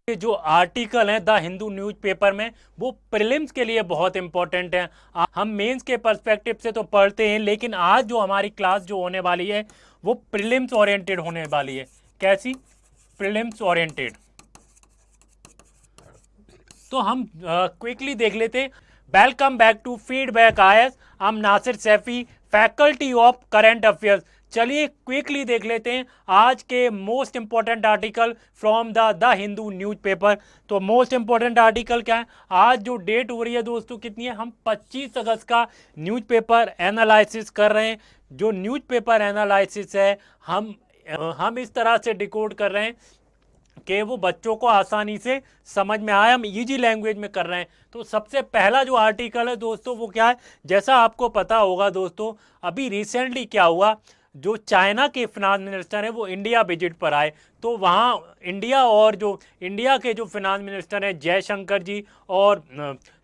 ये जो आर्टिकल है द हिंदू न्यूज़पेपर में वो प्रीलिम्स के लिए बहुत इंपॉर्टेंट है। हम मेंस के पर्सपेक्टिव से तो पढ़ते हैं, लेकिन आज जो हमारी क्लास जो होने वाली है वो प्रीलिम्स ओरिएंटेड होने वाली है। कैसी? Prelims oriented. तो हम क्विकली देख लेते हैं। Welcome back to feedback IAS. I am Nasir Saifi, faculty of current affairs. चलिए क्विकली देख लेते हैं आज के most important article from the Hindu newspaper. तो मोस्ट इंपॉर्टेंट आर्टिकल क्या है? आज जो डेट हो रही है दोस्तों कितनी है? हम 25 अगस्त का न्यूज़पेपर एनालिसिस कर रहे हैं। जो न्यूज़पेपर एनालिसिस है हम इस तरह से डिकोड कर रहे हैं कि वो बच्चों को आसानी से समझ में आए। हम इजी लैंग्वेज में कर रहे हैं। तो सबसे पहला जो आर्टिकल है दोस्तों वो क्या है? जैसा आपको पता होगा दोस्तों, अभी रिसेंटली क्या हुआ, जो चाइना के फिनांस मिनिस्टर हैं वो इंडिया विजिट पर आए। तो वहाँ इंडिया के जो फिनांस मिनिस्टर हैं जयशंकर जी और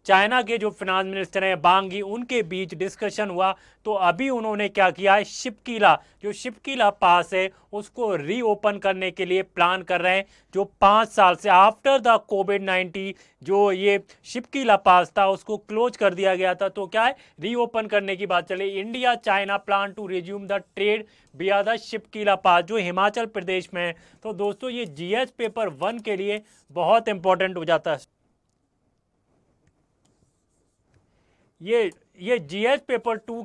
चाइना के जो फिनांस मिनिस्टर हैं वांग यी, उनके बीच डिस्कशन हुआ। तो अभी उन्होंने क्या किया है, शिपकीला पास है उसको रीओपन करने के लिए प्लान कर रहे हैं। जो 5 साल से आफ्टर द कोविड-19 जो ये शिपकीला पास था उसको क्लोज कर दिया गया था, तो क्या है, रीओपन करने की बात चली। India China plan to resume the trade via the Shipki La pass, जो हिमाचल प्रदेश में है। तो दोस्तों ये जीएस पेपर 1 के लिए बहुत इंपॉर्टेंट हो जाता है। ये जीएस पेपर 2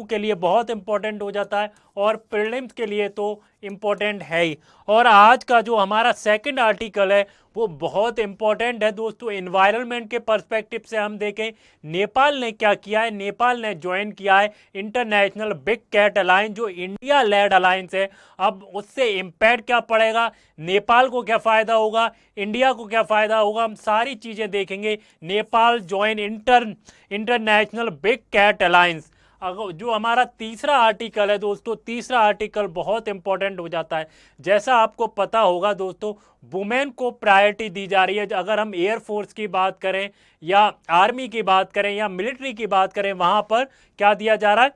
के लिए बहुत इंपॉर्टेंट हो जाता है और प्रीलिम्स के लिए तो इम्पोर्टेंट है ही। और आज का जो हमारा सेकंड आर्टिकल है वो बहुत इंपॉर्टेंट है दोस्तों। एनवायरनमेंट के पर्सपेक्टिव से हम देखें, नेपाल ने क्या किया है, नेपाल ने ज्वाइन किया है इंटरनेशनल बिग कैट अलायंस, जो इंडिया लेड अलायंस है। अब उससे इम्पैक्ट क्या पड़ेगा, नेपाल को क्या फ़ायदा होगा, इंडिया को क्या फ़ायदा होगा, हम सारी चीज़ें देखेंगे। Nepal join international big cat alliance. अगर जो हमारा तीसरा आर्टिकल है दोस्तों, तीसरा आर्टिकल बहुत इंपॉर्टेंट हो जाता है। जैसा आपको पता होगा दोस्तों, वुमेन को प्रायोरिटी दी जा रही है। अगर हम एयरफोर्स की बात करें या आर्मी की बात करें या मिलिट्री की बात करें, वहाँ पर क्या दिया जा रहा है,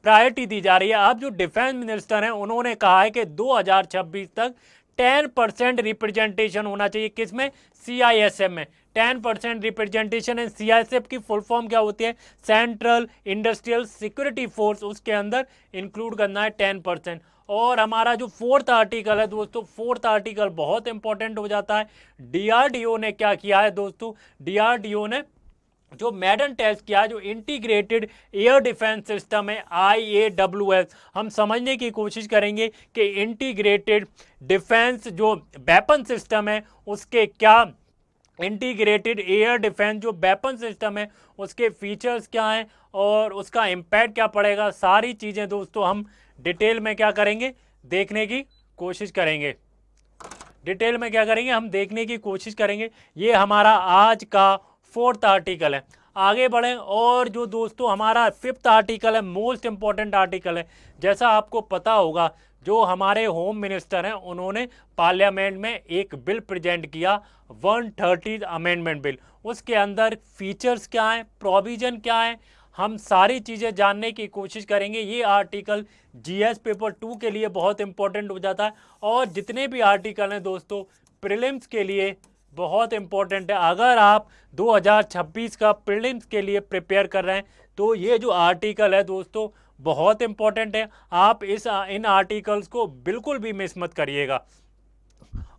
प्रायोरिटी दी जा रही है। अब जो डिफेंस मिनिस्टर हैं उन्होंने कहा है कि 2026 तक 10% रिप्रेजेंटेशन होना चाहिए। किसमें? सीआईएसएफ में 10% रिप्रेजेंटेशन है। सीआईएसएफ की फुल फॉर्म क्या होती है? सेंट्रल इंडस्ट्रियल सिक्योरिटी फोर्स, उसके अंदर इंक्लूड करना है 10%। और हमारा जो फोर्थ आर्टिकल है दोस्तों, फोर्थ आर्टिकल बहुत इंपॉर्टेंट हो जाता है। डीआरडीओ ने क्या किया है दोस्तों, डीआरडीओ ने जो मैडन टेस्ट किया, जो इंटीग्रेटेड एयर डिफेंस सिस्टम है IAWS, हम समझने की कोशिश करेंगे कि इंटीग्रेटेड डिफेंस जो वेपन सिस्टम है उसके क्या, इंटीग्रेटेड एयर डिफेंस जो वेपन सिस्टम है उसके फीचर्स क्या हैं और उसका इम्पैक्ट क्या पड़ेगा, सारी चीज़ें दोस्तों हम डिटेल में क्या करेंगे, देखने की कोशिश करेंगे। डिटेल में क्या करेंगे, हम देखने की कोशिश करेंगे। ये हमारा आज का फोर्थ आर्टिकल है। आगे बढ़ें, और जो दोस्तों हमारा फिफ्थ आर्टिकल है, मोस्ट इंपॉर्टेंट आर्टिकल है। जैसा आपको पता होगा, जो हमारे होम मिनिस्टर हैं उन्होंने पार्लियामेंट में एक बिल प्रेजेंट किया, 130 अमेंडमेंट बिल। उसके अंदर फीचर्स क्या हैं, प्रोविजन क्या है, हम सारी चीज़ें जानने की कोशिश करेंगे। ये आर्टिकल जीएस पेपर 2 के लिए बहुत इंपॉर्टेंट हो जाता है। और जितने भी आर्टिकल हैं दोस्तों प्रीलिम्स के लिए बहुत इंपॉर्टेंट है। अगर आप 2026 का प्रीलिम्स के लिए प्रिपेयर कर रहे हैं तो ये जो आर्टिकल है दोस्तों बहुत इंपॉर्टेंट है। आप इन आर्टिकल्स को बिल्कुल भी मिस मत करिएगा।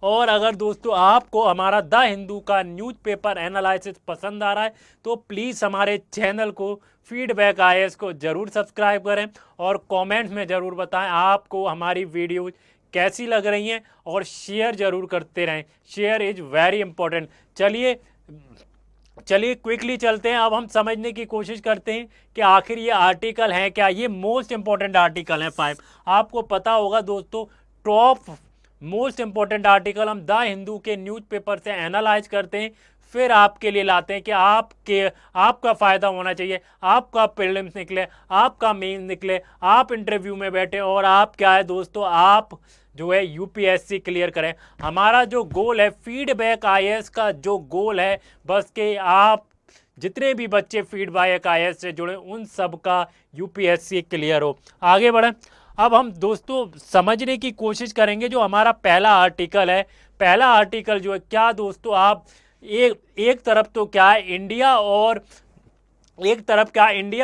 और अगर दोस्तों आपको हमारा द हिंदू का न्यूज़पेपर एनालिसिस पसंद आ रहा है तो प्लीज़ हमारे चैनल को फीडबैक आईएएस को ज़रूर सब्सक्राइब करें और कमेंट्स में ज़रूर बताएं आपको हमारी वीडियो कैसी लग रही हैं, और शेयर ज़रूर करते रहें। Share is very important. चलिए क्विकली चलते हैं। अब हम समझने की कोशिश करते हैं कि आखिर ये आर्टिकल हैं क्या। ये मोस्ट इंपॉर्टेंट आर्टिकल हैं 5। आपको पता होगा दोस्तों, टॉप मोस्ट इंपॉर्टेंट आर्टिकल हम द हिंदू के न्यूज़पेपर से एनालाइज करते हैं, फिर आपके लिए लाते हैं कि आपका फ़ायदा होना चाहिए, आपका प्रीलिम्स निकले, आपका मेंस निकले, आप इंटरव्यू में बैठे और आप क्या है दोस्तों, आप जो है यूपीएससी क्लियर करें। हमारा जो गोल है, फीडबैक आईएएस का जो गोल है, बस कि आप जितने भी बच्चे फीडबैक आईएएस से जुड़े उन सब का यूपीएससी क्लियर हो। आगे बढ़ें। अब हम दोस्तों समझने की कोशिश करेंगे जो हमारा पहला आर्टिकल है, पहला आर्टिकल जो है क्या दोस्तों, आप एक तरफ तो क्या है इंडिया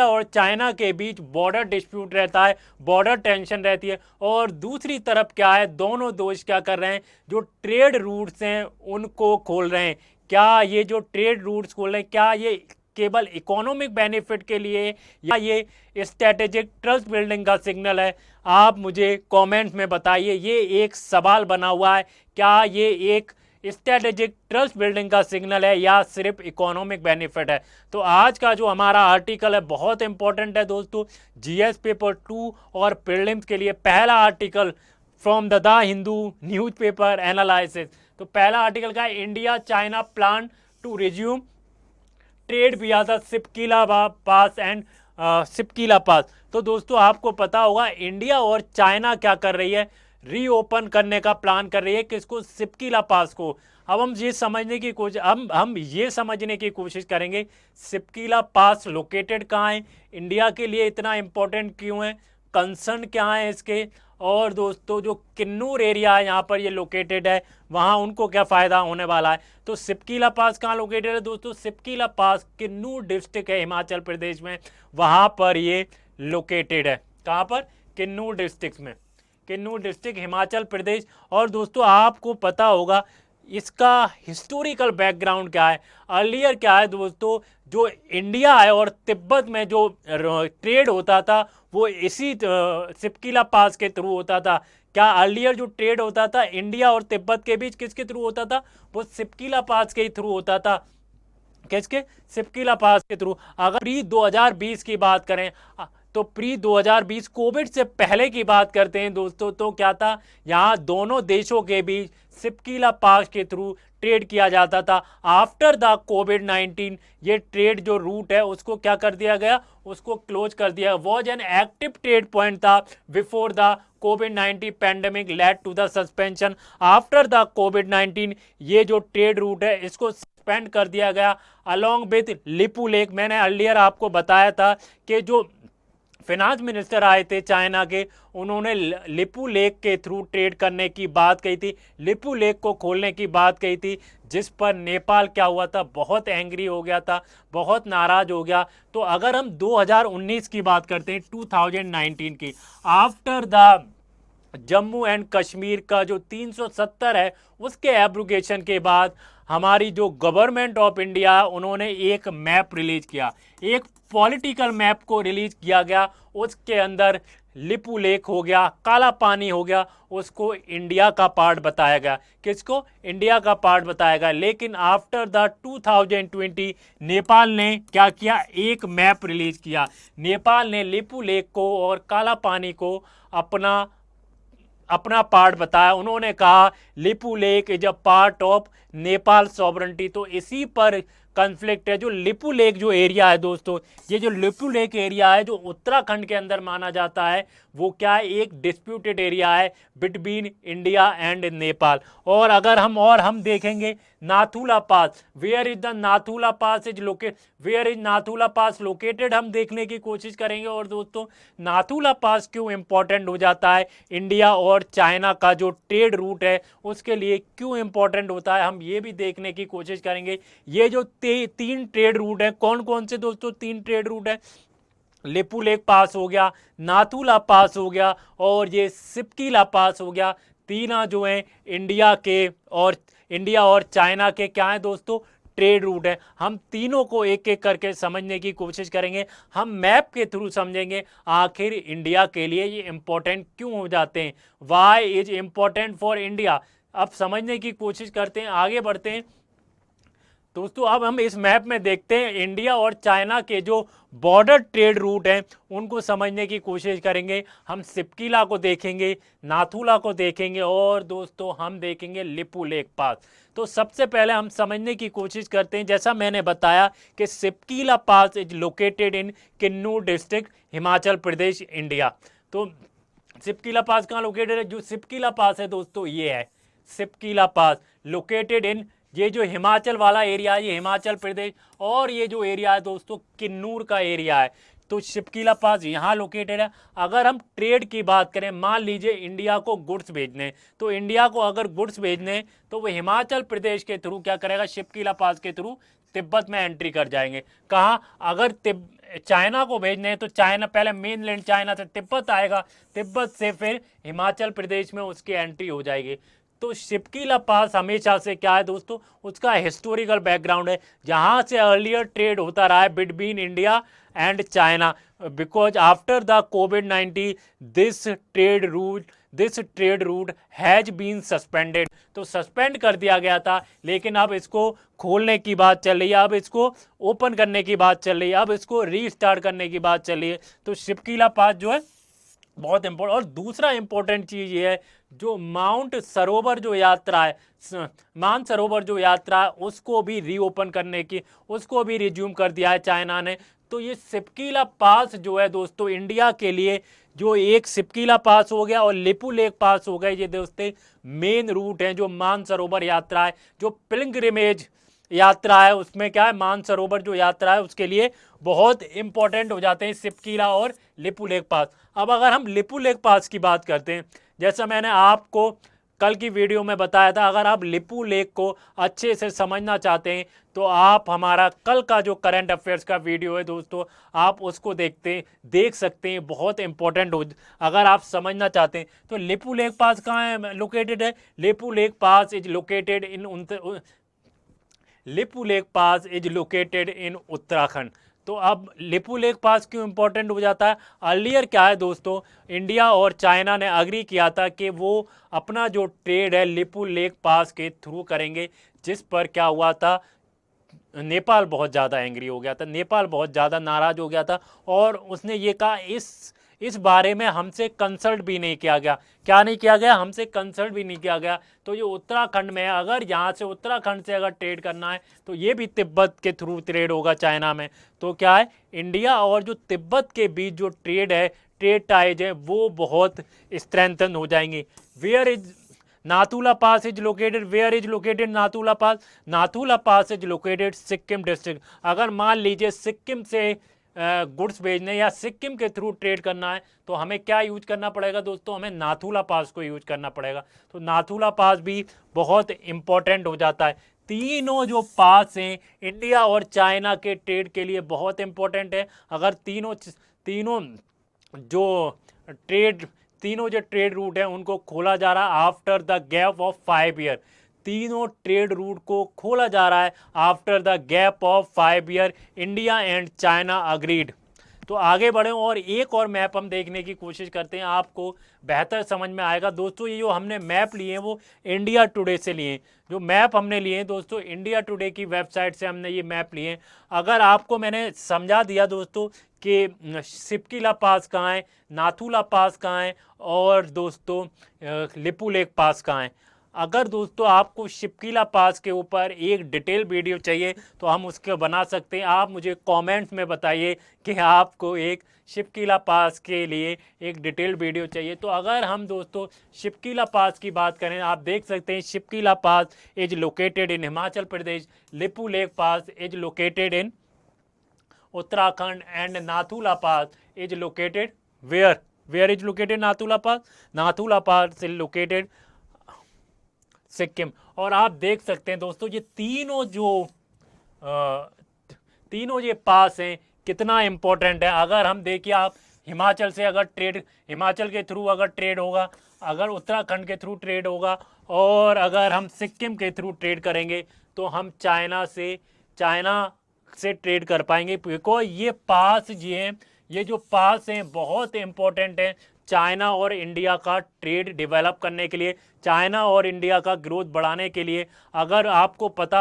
और चाइना के बीच बॉर्डर डिस्प्यूट रहता है, बॉर्डर टेंशन रहती है, और दूसरी तरफ क्या है, दोनों देश क्या कर रहे हैं, जो ट्रेड रूट्स हैं उनको खोल रहे हैं। क्या ये जो ट्रेड रूट्स खोल रहे हैं, क्या ये केवल इकोनॉमिक बेनिफिट के लिए या ये स्ट्रेटेजिक ट्रस्ट बिल्डिंग का सिग्नल है? आप मुझे कमेंट में बताइए। ये एक सवाल बना हुआ है, क्या ये एक स्ट्रेटेजिक ट्रस्ट बिल्डिंग का सिग्नल है या सिर्फ इकोनॉमिक बेनिफिट है? तो आज का जो हमारा आर्टिकल है बहुत इंपॉर्टेंट है दोस्तों, जीएस पेपर 2 और प्रीलिम्स के लिए। पहला article from the Hindu newspaper analysis. तो पहला आर्टिकल का है, India China plan to resume trade via the Shipki La pass and Shipki La pass. तो दोस्तों आपको पता होगा इंडिया और चाइना क्या कर रही है, रीओपन करने का प्लान कर रही है, किसको, शिपकीला पास को। अब हम ये समझने की कोशिश करेंगे शिपकीला पास लोकेटेड कहाँ है, इंडिया के लिए इतना इंपॉर्टेंट क्यों है, कंसर्न क्या है इसके, और दोस्तों जो किन्नूर एरिया है यहाँ पर ये लोकेटेड है, वहाँ उनको क्या फ़ायदा होने वाला है। तो शिपकीला पास कहाँ लोकेटेड है दोस्तों, शिपकीला पास किन्नूर डिस्ट्रिक्ट है हिमाचल प्रदेश में, वहाँ पर ये लोकेटेड है। कहाँ पर, किन्नूर डिस्ट्रिक्ट में, किन्नूर डिस्ट्रिक्ट हिमाचल प्रदेश। और दोस्तों आपको पता होगा इसका हिस्टोरिकल बैकग्राउंड क्या है। अर्लियर क्या है दोस्तों, जो इंडिया है और तिब्बत में जो ट्रेड होता था वो इसी शिपकीला पास के थ्रू होता था। क्या अर्लियर जो ट्रेड होता था इंडिया और तिब्बत के बीच किसके थ्रू होता था, वो शिपकीला पास के थ्रू होता था। किसके, शिपकीला पास के थ्रू। अगर प्री 2020 की बात करें तो प्री 2020 कोविड से पहले की बात करते हैं दोस्तों, तो क्या था, यहाँ दोनों देशों के बीच शिपकीला पास के थ्रू ट्रेड किया जाता था। आफ्टर द कोविड-19 ये ट्रेड जो रूट है उसको क्या कर दिया गया, उसको क्लोज कर दिया। Was an active trade point था बिफोर द कोविड-19 pandemic led to the suspension. After the कोविड-19 ये जो ट्रेड रूट है इसको सस्पेंड कर दिया गया अलॉन्ग विथ लिपू लेक। मैंने अर्लियर आपको बताया था कि जो फिनांस मिनिस्टर आए थे चाइना के, उन्होंने लिपू लेक के थ्रू ट्रेड करने की बात कही थी, लिपू लेक को खोलने की बात कही थी, जिस पर नेपाल क्या हुआ था, बहुत एंग्री हो गया था, बहुत नाराज हो गया। तो अगर हम 2019 की बात करते हैं, 2019 की, after the Jammu and Kashmir का जो 370 है उसके एब्रोगेशन के बाद हमारी जो गवर्नमेंट ऑफ इंडिया उन्होंने एक मैप रिलीज किया, एक पॉलिटिकल मैप को रिलीज किया गया। उसके अंदर लिपू लेक हो गया, काला पानी हो गया, उसको इंडिया का पार्ट बताया गया। किसको, इंडिया का पार्ट बताया गया। लेकिन आफ्टर द 2020 नेपाल ने क्या किया, एक मैप रिलीज किया। नेपाल ने लिपू लेक को और काला पानी को अपना पार्ट बताया। उन्होंने कहा Lipu lake is a part of Nepal sovereignty. तो इसी पर कॉन्फ्लिक्ट है। जो लिपू लेक जो एरिया है दोस्तों, ये जो लिपू लेक एरिया है जो उत्तराखंड के अंदर माना जाता है, वो क्या है, एक डिस्प्यूटेड एरिया है बिटवीन इंडिया एंड नेपाल। और अगर हम देखेंगे Nathu La pass, where is the Nathu La pass is located, where is Nathu La pass located, हम देखने की कोशिश करेंगे। और दोस्तों नाथुला पास क्यों इंपॉर्टेंट हो जाता है, इंडिया और चाइना का जो ट्रेड रूट है उसके लिए क्यों इंपॉर्टेंट होता है, हम ये भी देखने की कोशिश करेंगे। ये जो 3 ट्रेड रूट है, कौन कौन से दोस्तों 3 ट्रेड रूट है, लिपू लेक पास हो गया, नाथुला पास हो गया और ये शिपकीला पास हो गया। तीना जो हैं इंडिया और चाइना के क्या है दोस्तों, ट्रेड रूट है। हम तीनों को एक एक करके समझने की कोशिश करेंगे। हम मैप के थ्रू समझेंगे आखिर इंडिया के लिए ये इंपॉर्टेंट क्यों हो जाते हैं, why is important for India. अब समझने की कोशिश करते हैं, आगे बढ़ते हैं दोस्तों। अब हम इस मैप में देखते हैं इंडिया और चाइना के जो बॉर्डर ट्रेड रूट हैं उनको समझने की कोशिश करेंगे। हम शिपकीला को देखेंगे, नाथुला को देखेंगे और दोस्तों हम देखेंगे लिपू लेक पास। तो सबसे पहले हम समझने की कोशिश करते हैं, जैसा मैंने बताया कि Shipki La pass is located in Kinnaur district, Himachal Pradesh, India. तो शिपकीला पास कहाँ लोकेटेड है, जो शिपकीला पास है दोस्तों ये है शिपकीला पास, लोकेटेड इन, ये जो हिमाचल वाला एरिया है ये हिमाचल प्रदेश, और ये जो एरिया है दोस्तों किन्नूर का एरिया है। तो शिपकीला पास यहाँ लोकेटेड है। अगर हम ट्रेड की बात करें, मान लीजिए इंडिया को गुड्स भेजने, तो इंडिया को अगर गुड्स भेजने तो वो हिमाचल प्रदेश के थ्रू क्या करेगा, शिपकीला पास के थ्रू तिब्बत में एंट्री कर जाएंगे। कहाँ, अगर चाइना को भेजने हैं तो चाइना पहले मेनलैंड चाइना से तिब्बत आएगा, तिब्बत से फिर हिमाचल प्रदेश में उसकी एंट्री हो जाएगी। तो शिपकीला पास हमेशा से क्या है दोस्तों, उसका हिस्टोरिकल बैकग्राउंड है, जहाँ से अर्लियर ट्रेड होता रहा है between India and China. Because after the कोविड-19 this trade route has been suspended. तो सस्पेंड कर दिया गया था, लेकिन अब इसको खोलने की बात चल रही है, अब इसको ओपन करने की बात चल रही है, अब इसको रीस्टार्ट करने की बात चल रही है। तो शिपकीला पास जो है बहुत इंपॉर्टेंट। और दूसरा इंपॉर्टेंट चीज़ ये है, जो माउंट सरोवर जो यात्रा है, मानसरोवर जो यात्रा है, उसको भी रीओपन करने की, उसको भी रिज्यूम कर दिया है चाइना ने। तो ये शिपकीला पास जो है दोस्तों इंडिया के लिए, जो एक शिपकीला पास हो गया और लिपू लेक पास हो गए, ये दोस्तों मेन रूट हैं जो मानसरोवर यात्रा है, जो पिलग्रिमेज यात्रा है, उसमें क्या है, मानसरोवर जो यात्रा है उसके लिए बहुत इंपॉर्टेंट हो जाते हैं शिपकीला और लिपू लेक पास। अब अगर हम लिपू लेक पास की बात करते हैं, जैसा मैंने आपको कल की वीडियो में बताया था, अगर आप लिपू लेक को अच्छे से समझना चाहते हैं तो आप हमारा कल का जो करंट अफेयर्स का वीडियो है दोस्तों, आप उसको देख सकते हैं, बहुत इंपॉर्टेंट हो अगर आप समझना चाहते हैं। तो लिपू लेक पास कहाँ है लोकेटेड है, Lipu lake pass is located in Uttarakhand. तो अब लिपू लेक पास क्यों इंपॉर्टेंट हो जाता है, अर्लियर क्या है दोस्तों, इंडिया और चाइना ने अग्री किया था कि वो अपना जो ट्रेड है लिपू लेक पास के थ्रू करेंगे, जिस पर क्या हुआ था, नेपाल बहुत ज़्यादा एंग्री हो गया था, नेपाल बहुत ज़्यादा नाराज़ हो गया था, और उसने ये कहा इस बारे में हमसे कंसल्ट भी नहीं किया गया। क्या नहीं किया गया, हमसे कंसल्ट भी नहीं किया गया। तो ये उत्तराखंड में, अगर यहाँ से उत्तराखंड से अगर ट्रेड करना है तो ये भी तिब्बत के थ्रू ट्रेड होगा चाइना में। तो क्या है, इंडिया और जो तिब्बत के बीच जो ट्रेड है, ट्रेड टाइज है, वो बहुत स्ट्रेंथन हो जाएंगी। Where is Nathu La pass is located, where is located Nathu La pass, Nathu La pass is located Sikkim district. अगर मान लीजिए सिक्किम से गुड्स भेजने या सिक्किम के थ्रू ट्रेड करना है तो हमें क्या यूज करना पड़ेगा दोस्तों, हमें नाथुला पास को यूज करना पड़ेगा। तो नाथुला पास भी बहुत इंपॉर्टेंट हो जाता है। तीनों जो पास हैं इंडिया और चाइना के ट्रेड के लिए बहुत इंपॉर्टेंट है। अगर तीनों जो ट्रेड रूट है उनको खोला जा रहा है after the gap of 5 year, तीनों ट्रेड रूट को खोला जा रहा है after the gap of 5 year, India and China agreed. तो आगे बढ़े और एक और मैप हम देखने की कोशिश करते हैं, आपको बेहतर समझ में आएगा दोस्तों। ये जो हमने मैप लिए हैं वो इंडिया टुडे से लिए हैं, जो मैप हमने लिए हैं दोस्तों इंडिया टुडे की वेबसाइट से हमने ये मैप लिए हैं। अगर आपको मैंने समझा दिया दोस्तों कि शिपकीला पास कहाँ है, नाथुला पास कहाँ है और दोस्तों लिपू लेक पास कहाँ है। अगर दोस्तों आपको शिपकीला पास के ऊपर एक डिटेल वीडियो चाहिए तो हम उसको बना सकते हैं। आप मुझे कमेंट्स में बताइए कि आपको एक शिपकीला पास के लिए एक डिटेल वीडियो चाहिए। तो अगर हम दोस्तों शिपकीला पास की बात करें, आप देख सकते हैं Shipki La pass is located in Himachal Pradesh, Lipulekh pass is located in Uttarakhand and Nathu La pass is located where is located Nathu La pass is located Sikkim. और आप देख सकते हैं दोस्तों ये तीनों ये पास हैं कितना इंपॉर्टेंट है। अगर हम देखिए, आप हिमाचल से अगर हिमाचल के थ्रू अगर ट्रेड होगा, अगर उत्तराखंड के थ्रू ट्रेड होगा, और अगर हम सिक्किम के थ्रू ट्रेड करेंगे तो हम चाइना से ट्रेड कर पाएंगे। बिकॉज ये जो पास हैं बहुत इंपॉर्टेंट हैं चाइना और इंडिया का ट्रेड डेवलप करने के लिए, चाइना और इंडिया का ग्रोथ बढ़ाने के लिए। अगर आपको पता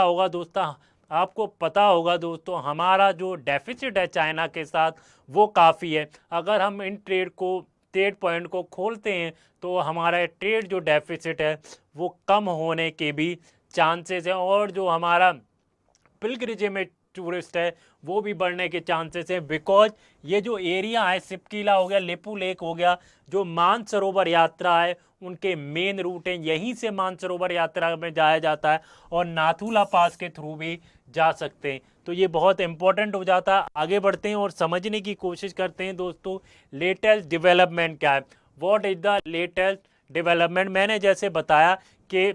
होगा दोस्तों हमारा जो डेफिसिट है चाइना के साथ वो काफ़ी है। अगर हम इन ट्रेड पॉइंट को खोलते हैं तो हमारा ट्रेड जो डेफिसिट है वो कम होने के भी चांसेस हैं, और जो हमारा पिलग्रिमेज टूरिस्ट है वो भी बढ़ने के चांसेस हैं। बिकॉज ये जो एरिया है शिपकीला हो गया, लिपू लेक हो गया, जो मानसरोवर यात्रा है उनके मेन रूट हैं, यहीं से मानसरोवर यात्रा में जाया जाता है और नाथुला पास के थ्रू भी जा सकते हैं। तो ये बहुत इंपॉर्टेंट हो जाता है। आगे बढ़ते हैं और समझने की कोशिश करते हैं दोस्तों लेटेस्ट डेवलपमेंट क्या है, what is the latest development. मैंने जैसे बताया कि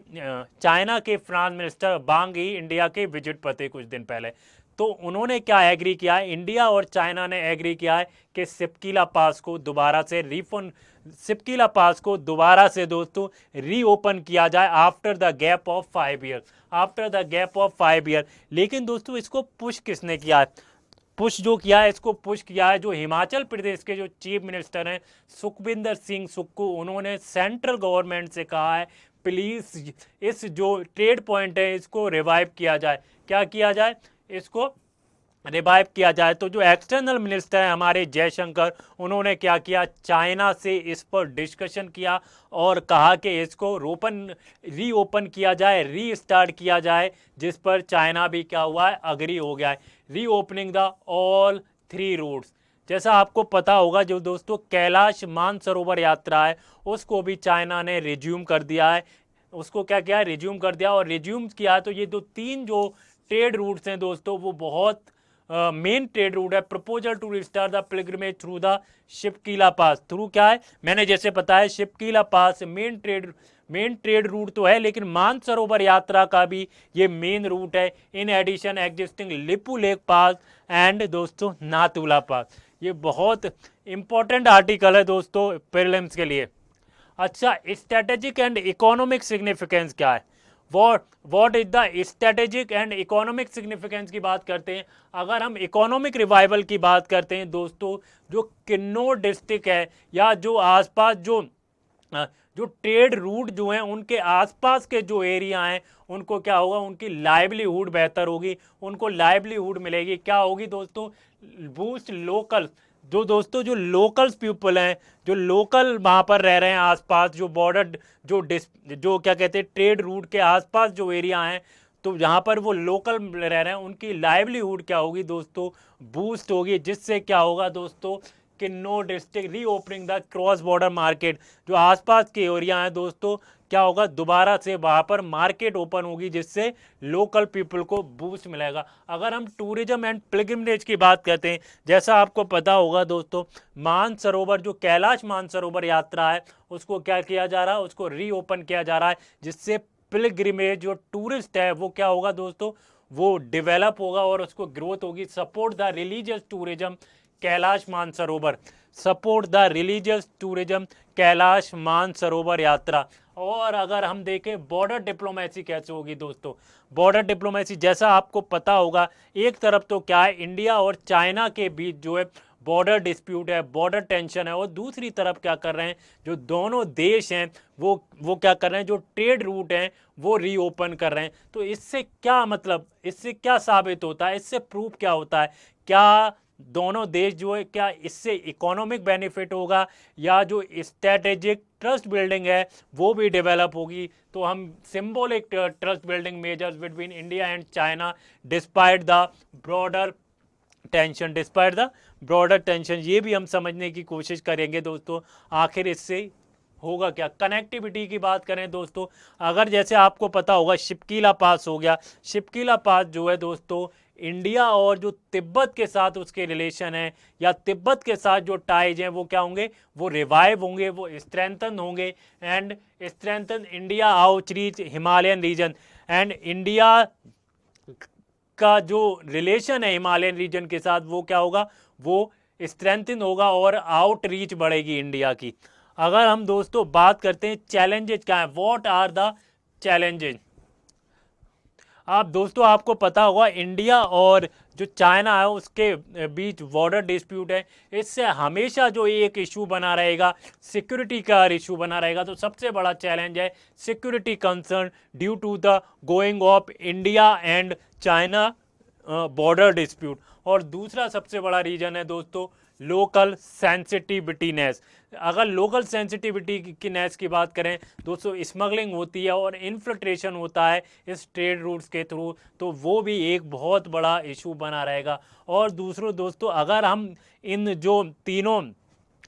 चाइना के फ्रांस मिनिस्टर वांग ही इंडिया के विजिट पर थे कुछ दिन पहले, तो उन्होंने क्या एग्री किया है, इंडिया और चाइना ने एग्री किया है कि सिपकीला पास को दोबारा से सिपकीला पास को दोबारा से दोस्तों रीओपन किया जाए after the gap of 5 year, after the gap of 5 year. लेकिन दोस्तों इसको पुश किसने किया है, पुश जो किया है, इसको पुश किया है जो हिमाचल प्रदेश के जो चीफ मिनिस्टर हैं सुखविंदर सिंह सुक्खू, उन्होंने सेंट्रल गवर्नमेंट से कहा है प्लीज इस जो ट्रेड पॉइंट है इसको रिवाइव किया जाए। क्या किया जाए, इसको रिवाइव किया जाए। तो जो एक्सटर्नल मिनिस्टर हैं हमारे जयशंकर, उन्होंने क्या किया, चाइना से इस पर डिस्कशन किया और कहा कि इसको रीओपन किया जाए, रीस्टार्ट किया जाए, जिस पर चाइना भी क्या हुआ है, अग्री हो गया है। Reopening the all 3 routes. जैसा आपको पता होगा जो दोस्तों कैलाश मानसरोवर यात्रा है उसको भी चाइना ने रिज्यूम कर दिया है, उसको क्या किया है, रिज्यूम कर दिया। और रिज्यूम किया तो ये 3 जो ट्रेड रूट्स हैं दोस्तों वो बहुत मेन ट्रेड रूट है। Proposal to restart the pilgrimage through the Shipki La pass, through क्या है, मैंने जैसे बताया Shipki La pass main trade route तो है, लेकिन मानसरोवर यात्रा का भी ये मेन रूट है। In addition existing Lipulekh pass and दोस्तों नाथुला पास। ये बहुत इंपॉर्टेंट आर्टिकल है दोस्तों प्रीलिम्स के लिए। अच्छा, स्ट्रेटेजिक एंड इकोनॉमिक सिग्निफिकेंस क्या है, what is the strategic and economic significance की बात करते हैं। अगर हम इकोनॉमिक रिवाइवल की बात करते हैं दोस्तों, जो किन्नौर डिस्ट्रिक्ट है या जो आसपास जो ट्रेड रूट जो हैं उनके आसपास के जो एरिया हैं उनको क्या होगा, उनकी लाइवलीहुड बेहतर होगी, उनको लाइवलीहुड मिलेगी। क्या होगी दोस्तों, बूस्ट लोकल, जो दोस्तों जो लोकल्स पीपल हैं, जो लोकल वहाँ पर रह रहे हैं आसपास, जो बॉर्डर जो क्या कहते हैं ट्रेड रूट के आसपास जो एरिया हैं, तो जहाँ पर वो लोकल रह रहे हैं उनकी लाइवलीहुड क्या होगी दोस्तों, बूस्ट होगी। जिससे क्या होगा दोस्तों, Kinnaur district reopening the cross border market, जो आसपास के एरिया हैं दोस्तों क्या होगा, दोबारा से वहाँ पर मार्केट ओपन होगी जिससे लोकल पीपल को बूस्ट मिलेगा। अगर हम टूरिज्म एंड पिलग्रिमेज की बात करते हैं, जैसा आपको पता होगा दोस्तों मानसरोवर जो कैलाश मानसरोवर यात्रा है उसको क्या किया जा रहा है, उसको रीओपन किया जा रहा है, जिससे पिलग्रिमेज जो टूरिस्ट है वो क्या होगा दोस्तों, वो डेवलप होगा और उसको ग्रोथ होगी। Support the religious tourism Kailash Mansarovar, support the religious tourism Kailash Mansarovar यात्रा। और अगर हम देखें बॉर्डर डिप्लोमेसी कैसे होगी दोस्तों, बॉर्डर डिप्लोमेसी जैसा आपको पता होगा, एक तरफ तो क्या है इंडिया और चाइना के बीच जो है बॉर्डर डिस्प्यूट है, बॉर्डर टेंशन है, और दूसरी तरफ क्या कर रहे हैं जो दोनों देश हैं वो क्या कर रहे हैं, जो ट्रेड रूट हैं वो रीओपन कर रहे हैं। तो इससे क्या मतलब, इससे क्या साबित होता है, इससे प्रूफ क्या होता है, क्या दोनों देश जो है क्या इससे इकोनॉमिक बेनिफिट होगा या जो स्ट्रेटेजिक ट्रस्ट बिल्डिंग है वो भी डेवलप होगी। तो हम symbolic trust building measures between India and China despite the broader tension, despite the broader tension, ये भी हम समझने की कोशिश करेंगे दोस्तों आखिर इससे होगा क्या। कनेक्टिविटी की बात करें दोस्तों, अगर जैसे आपको पता होगा शिपकीला पास हो गया, शिपकीला पास जो है दोस्तों इंडिया और जो तिब्बत के साथ उसके रिलेशन है या तिब्बत के साथ जो टाइज हैं वो क्या होंगे, वो रिवाइव होंगे, वो स्ट्रेंथन होंगे and strengthen India outreach Himalayan region, and India का जो रिलेशन है हिमालयन रीजन के साथ वो क्या होगा, वो स्ट्रेंथन होगा और आउटरीच बढ़ेगी इंडिया की। अगर हम दोस्तों बात करते हैं चैलेंजेस क्या है, व्हाट आर द चैलेंजेस, आप दोस्तों आपको पता होगा इंडिया और जो चाइना है उसके बीच बॉर्डर डिस्प्यूट है, इससे हमेशा जो एक इशू बना रहेगा सिक्योरिटी का इशू बना रहेगा। तो सबसे बड़ा चैलेंज है security concern due to the going off India and China border dispute. और दूसरा सबसे बड़ा रीजन है दोस्तों लोकल सेंसिटिविटीनेस। अगर लोकल सेंसिटिविटी की नेस की बात करें दोस्तों, स्मगलिंग होती है और इन्फिल्ट्रेशन होता है इस ट्रेड रूट्स के थ्रू, तो वो भी एक बहुत बड़ा इशू बना रहेगा। और दूसरों दोस्तों अगर हम इन जो तीनों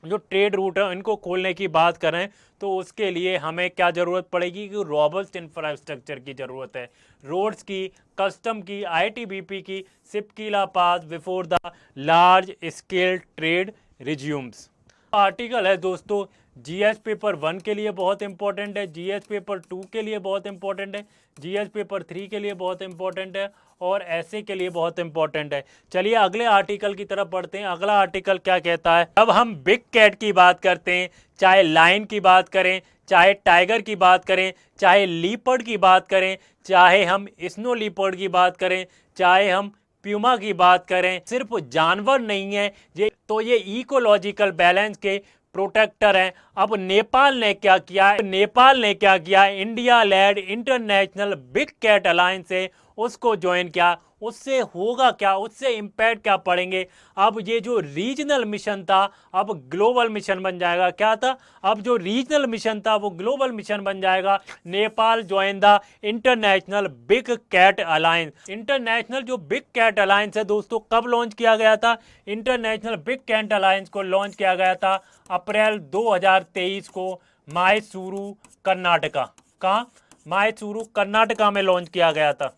जो ट्रेड रूट है इनको खोलने की बात करें तो उसके लिए हमें क्या ज़रूरत पड़ेगी कि रोबस्ट इंफ्रास्ट्रक्चर की ज़रूरत है, रोड्स की, कस्टम की, आईटीबीपी की, Shipki La pass before the large scale trade resumes. Article है दोस्तों जीएस पेपर 1 के लिए बहुत इंपॉर्टेंट है, जीएस पेपर 2 के लिए बहुत इंपॉर्टेंट है, जीएस पेपर 3 के लिए बहुत इंपॉर्टेंट है और ऐसे के लिए बहुत इंपॉर्टेंट है। चलिए अगले आर्टिकल की तरफ बढ़ते हैं। अगला आर्टिकल क्या कहता है? अब हम बिग कैट की बात करते हैं, चाहे लायन की बात करें, चाहे टाइगर की बात करें, चाहे लीपर्ड की बात करें, चाहे हम स्नो लीपर्ड की बात करें, चाहे हम प्यूमा की बात करें, सिर्फ जानवर नहीं है ये इकोलॉजिकल बैलेंस के प्रोटेक्टर हैं। अब नेपाल ने क्या किया? India led international big cat alliance से उसको ज्वाइन किया। उससे होगा क्या, उससे इम्पैक्ट क्या पड़ेंगे? अब ये जो रीजनल मिशन था अब ग्लोबल मिशन बन जाएगा। क्या था? अब जो रीजनल मिशन था वो ग्लोबल मिशन बन जाएगा। Nepal join the international big cat alliance. International जो बिग कैट अलायंस है दोस्तों कब लॉन्च किया गया था? इंटरनेशनल बिग कैट अलायंस को लॉन्च किया गया था अप्रैल 2023 को मायसूरू कर्नाटका। कहाँ? मायसूरू कर्नाटका में लॉन्च किया गया था।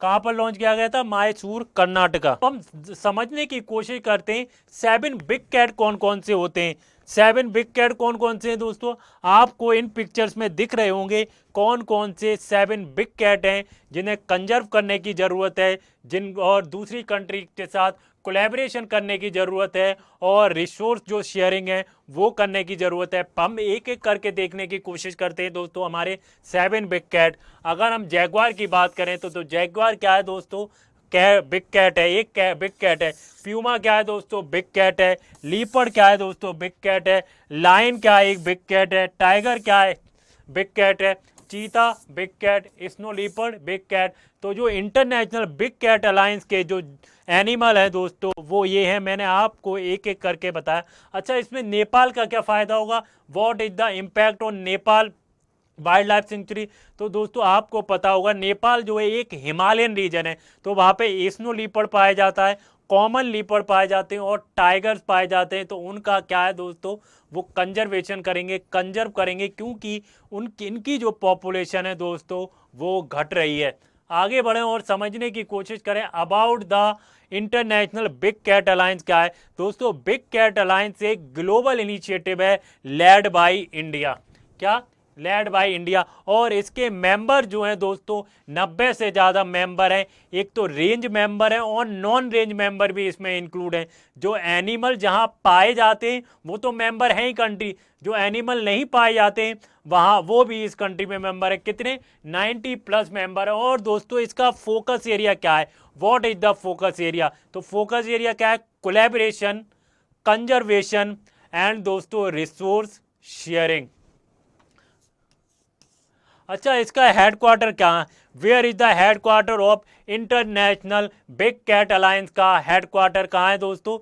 कहां पर लॉन्च किया गया था? मायसूर कर्नाटका। हम समझने की कोशिश करते हैं 7 बिग कैट कौन कौन से होते हैं। 7 बिग कैट कौन कौन से हैं दोस्तों? आपको इन पिक्चर्स में दिख रहे होंगे कौन कौन से 7 बिग कैट हैं जिन्हें कंजर्व करने की ज़रूरत है, जिन और दूसरी कंट्री के साथ कोलैबोरेशन करने की ज़रूरत है और रिसोर्स जो शेयरिंग है वो करने की ज़रूरत है। हम एक एक करके देखने की कोशिश करते हैं दोस्तों हमारे 7 बिग कैट। अगर हम जैगवार की बात करें तो जैगवार क्या है दोस्तों? बिग कैट है, एक बिग कैट है। प्यूमा क्या है दोस्तों? बिग कैट है। लीपर्ड क्या है दोस्तों? बिग कैट है। लायन क्या है? एक बिग कैट है। टाइगर क्या है? बिग कैट है। चीता big cat, snow leopard big cat. तो जो इंटरनेशनल बिग कैट अलायंस के जो एनिमल है दोस्तों वो ये है, मैंने आपको एक एक करके बताया। अच्छा, इसमें नेपाल का क्या फ़ायदा होगा? What is the impact on Nepal wild life sanctuary? तो दोस्तों आपको पता होगा नेपाल जो है एक हिमालयन रीजन है, तो वहाँ पे स्नो लीपर्ड पाया जाता है, कॉमन लीपर्ड पाए जाते हैं और टाइगर्स पाए जाते हैं। तो उनका क्या है दोस्तों? वो कंजर्वेशन करेंगे, कंजर्व करेंगे, क्योंकि इनकी जो पॉपुलेशन है दोस्तों वो घट रही है। आगे बढ़ें और समझने की कोशिश करें about the international big cat alliance क्या है। दोस्तों बिग कैट अलायंस एक ग्लोबल इनिशिएटिव है लेड बाय इंडिया। क्या? Led by India. और इसके मेंबर जो हैं दोस्तों 90 से ज़्यादा मेंबर हैं। एक तो रेंज मेंबर हैं और नॉन रेंज मेंबर भी इसमें इंक्लूड हैं। जो एनिमल जहां पाए जाते हैं वो तो मेंबर हैं ही कंट्री, जो एनिमल नहीं पाए जाते हैं वहां वो भी इस कंट्री में मेंबर है। कितने? 90+ मेंबर है। और दोस्तों इसका फोकस एरिया क्या है? What is the focus area? तो फोकस एरिया क्या है? कोलैबोरेशन, कंजर्वेशन एंड दोस्तों रिसोर्स शेयरिंग। अच्छा, इसका हेडक्वार्टर कहाँ है? Where is the headquarter of international big cat alliance? का हेडक्वार्टर कहाँ है दोस्तों?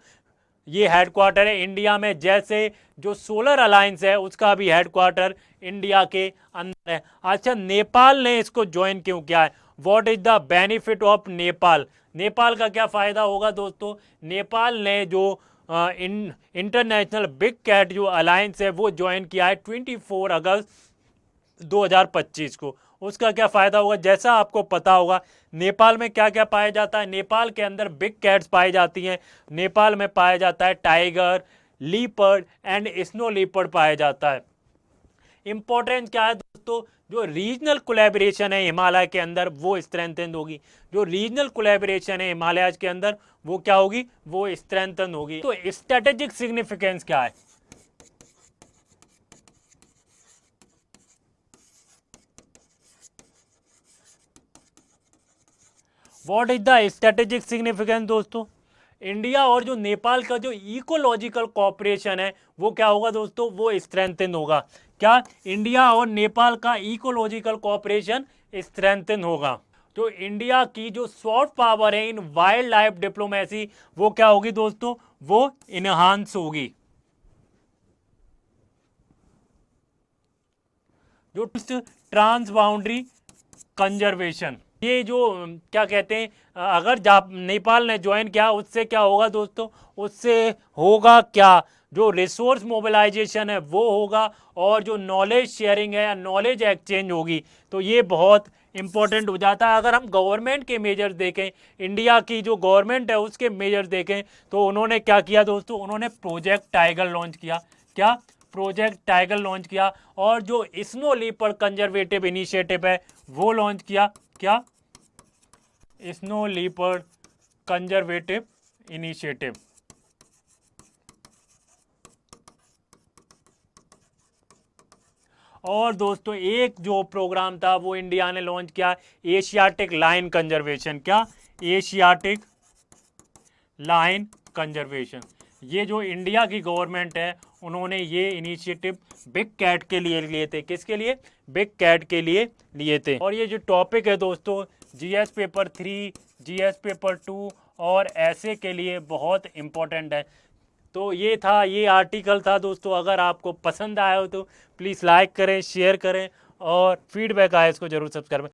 ये हेडक्वार्टर है इंडिया में। जैसे जो सोलर अलायंस है उसका भी हेडक्वार्टर इंडिया के अंदर है। अच्छा, नेपाल ने इसको ज्वाइन क्यों किया है? What is the benefit of Nepal? Nepal का क्या फ़ायदा होगा दोस्तों? नेपाल ने जो इंटरनेशनल बिग कैट जो अलायंस है वो ज्वाइन किया है 24 अगस्त 2025 को। उसका क्या फ़ायदा होगा? जैसा आपको पता होगा नेपाल में क्या क्या पाया जाता है। नेपाल के अंदर बिग कैट्स पाई जाती हैं। नेपाल में पाया जाता है tiger, leopard and snow leopard पाया जाता है। इंपॉर्टेंस क्या है दोस्तों? जो रीजनल कोलैबोरेशन है हिमालय के अंदर वो स्ट्रेंथन होगी। जो रीजनल कोलैबोरेशन है हिमालय के अंदर वो क्या होगी? वो स्ट्रेंथन होगी। तो स्ट्रेटेजिक सिग्निफिकेंस क्या है? What is the strategic significance दोस्तों? इंडिया और जो नेपाल का जो इकोलॉजिकल कॉपरेशन है वो क्या होगा दोस्तों? वो स्ट्रेंथन होगा। क्या? इंडिया और नेपाल का इकोलॉजिकल कॉपरेशन स्ट्रेंथन होगा। तो इंडिया की जो सॉफ्ट पावर है इन वाइल्ड लाइफ डिप्लोमेसी वो क्या होगी दोस्तों? वो इनहांस होगी। जो ट्रांस बाउंड्री कंजर्वेशन, ये जो क्या कहते हैं, अगर नेपाल ने ज्वाइन किया उससे क्या होगा दोस्तों, उससे होगा क्या, जो रिसोर्स मोबिलाइजेशन है वो होगा, और जो नॉलेज शेयरिंग है या नॉलेज एक्सचेंज होगी। तो ये बहुत इंपॉर्टेंट हो जाता है। अगर हम गवर्नमेंट के मेजर्स देखें, इंडिया की जो गवर्नमेंट है उसके मेजर्स देखें, तो उन्होंने क्या किया दोस्तों, उन्होंने प्रोजेक्ट टाइगर लॉन्च किया। क्या? प्रोजेक्ट टाइगर लॉन्च किया। और जो स्नो लीपर्ड कंजर्वेटिव इनिशिएटिव है वो लॉन्च किया। क्या? Snow leopard conservative initiative. और दोस्तों एक जो प्रोग्राम था वो इंडिया ने लॉन्च किया, एशियाटिक लाइन कंजर्वेशन। क्या? Asiatic lion conservation. ये जो इंडिया की गवर्नमेंट है उन्होंने ये इनिशिएटिव बिग कैट के लिए लिए थे। किसके लिए? बिग कैट के लिए लिए थे। और ये जो टॉपिक है दोस्तों, जीएस पेपर 3, जीएस पेपर 2 और ऐसे के लिए बहुत इंपॉर्टेंट है। तो ये आर्टिकल था दोस्तों। अगर आपको पसंद आया हो तो प्लीज़ लाइक करें, शेयर करें, और फीडबैक आए इसको जरूर सब्सक्राइब